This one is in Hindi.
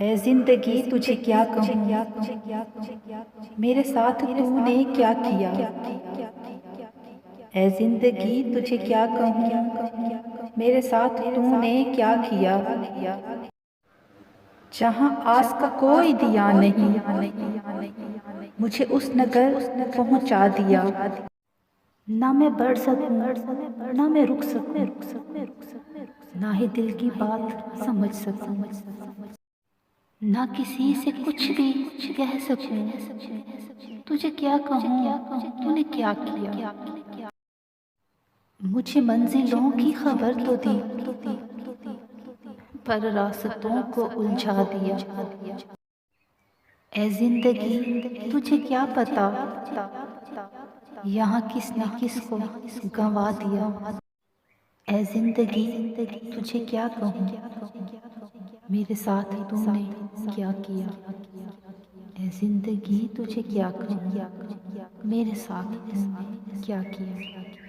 ऐ जिंदगी तुझे क्या कहूँ, मेरे साथ तूने क्या किया। ऐ जिंदगी तुझे क्या कहूँ, मेरे साथ तूने क्या किया। जहाँ आस का कोई दिया नहीं, मुझे उस नगर पहुँचा दिया। ना मैं बढ़ सकूं, ना मैं रुक सकूं, ना ही दिल की बात समझ सकूं, ना किसी से कुछ भी कह सकूं। तुझे क्या कहूँ, तूने क्या किया। मुझे मंजिलों की खबर तो दी, पर रास्तों को उलझा दिया। ऐ जिंदगी तुझे क्या पता, यहाँ किसने किसको गंवा दिया। ऐ जिंदगी तुझे क्या कहूँ, मेरे साथ तूने क्या किया। ऐ जिंदगी तुझे क्या कहूँ, मेरे साथ तूने क्या किया।